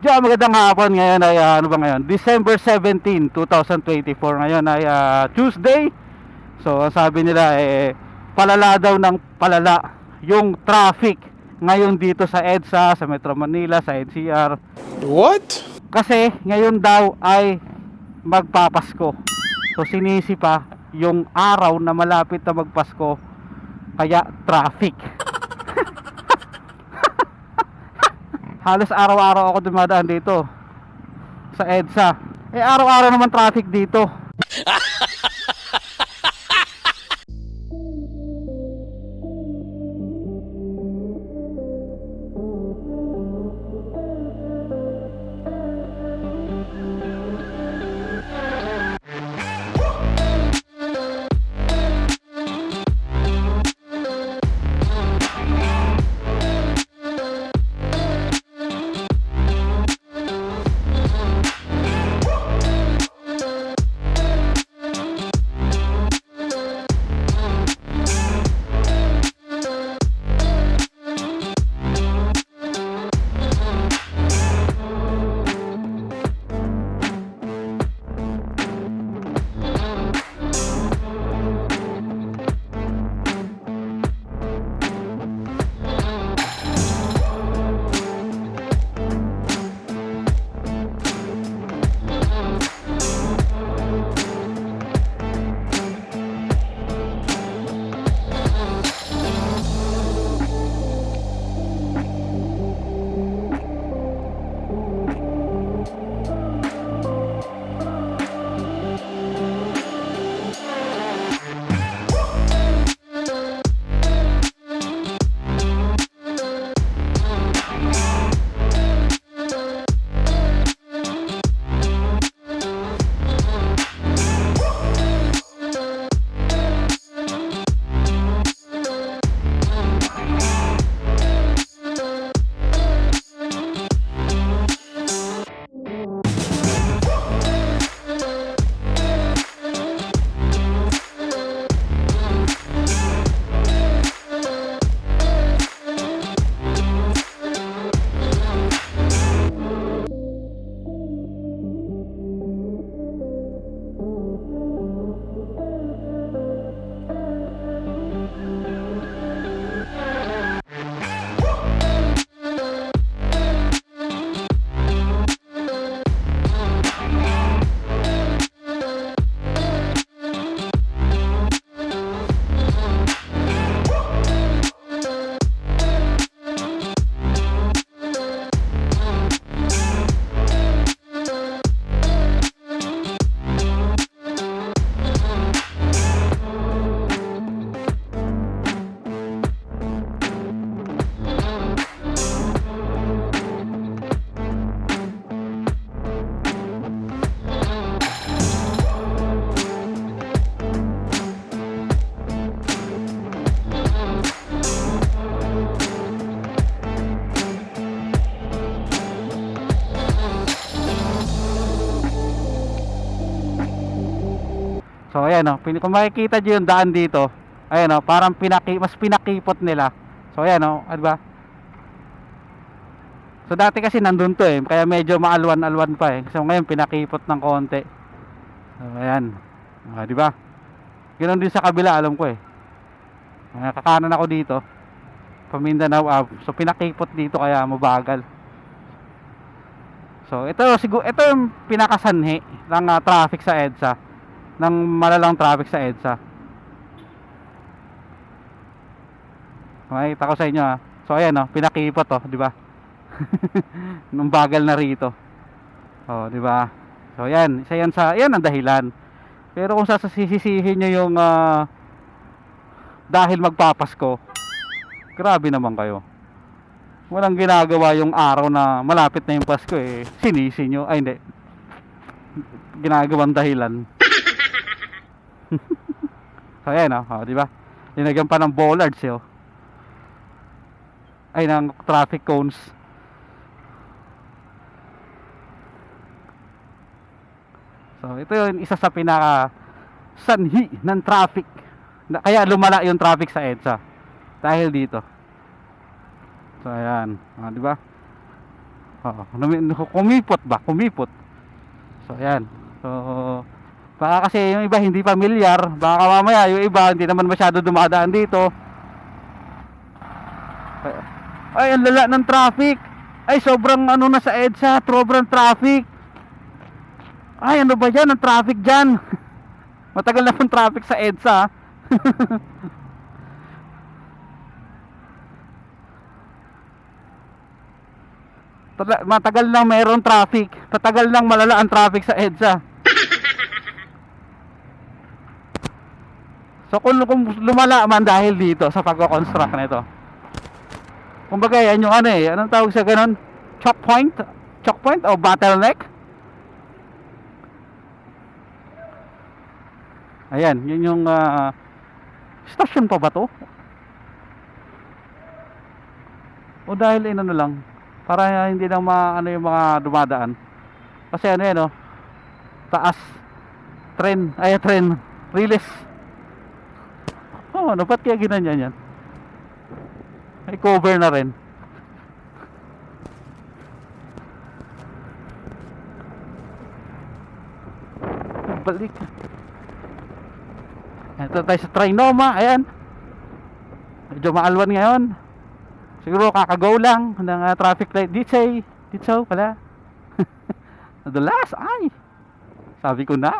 Magandang hapon. Ngayon ay ano ba ngayon? December 17, 2024. Ngayon ay Tuesday. So ang sabi nila palala daw ng palala yung traffic ngayon dito sa EDSA, sa Metro Manila, sa NCR. What? Kasi ngayon daw ay magpapasko. So sinisi pa yung araw na malapit na magpasko. Kaya traffic. Halos araw-araw ako dumadaan dito sa EDSA. Araw-araw naman traffic dito. So ayan kung makikita niyo yung daan dito, ayan parang mas pinakipot nila. So ayan di ba? So dati kasi nandun to kaya medyo maalwan-alwan pa So ngayon pinakipot ng konti. So ayan. Di ba? Ganoon din sa kabila, alam ko Kakanan ako dito. Pamindanao Ave. So pinakipot dito kaya mabagal. So ito yung pinakasanhi ng traffic sa EDSA. Ng malalang traffic sa EDSA. Makita ko sa inyo So ayan pinakipot di ba? Nung bagal na rito. Di ba? So yan, yan ang dahilan. Pero kung sasisisihin niyo yung dahil magpapasko, grabe naman kayo. Walang ginagawa yung araw na malapit na yung Pasko sinisi nyo. Ay hindi. Ginagawang dahilan. So ayan di ba? Linagyan pa ng bollards ay ng traffic cones. So ito yung isa sa pinaka sanhi ng traffic. Kaya lumala yung traffic sa EDSA dahil dito. So ayan, di ba? Oo, kumipot ba? Kumipot. So ayan. So baka kasi yung iba hindi pamilyar, baka mamaya yung iba hindi naman masyado dumadaan dito. Ay, ang lala ng traffic. Ay, sobrang ano na sa EDSA, sobrang traffic. Ay, ano ba yan? Ang traffic dyan. Matagal na pong traffic sa EDSA. Matagal na mayroong traffic. Matagal nang malala ang traffic sa EDSA. So kung lumala man dahil dito sa pagko-construct nito. Kumbaga yan yung ano eh, anong tawag sa ganun? Choke point? Choke point o bottleneck? Ayan, yun yung station pa ba to? O dahil ano lang, para hindi lang ano yung mga dumadaan. Kasi ano yan, oh, taas, tren, release. Oh, ano, ba't kaya ginanyan yan? May cover na rin. Balik. Ito tayo sa Trinoma, ayan. Medyo maalwan ngayon. Siguro kakagaw lang ng traffic light. Ditso pala. Nadulas, ay. Sabi ko na.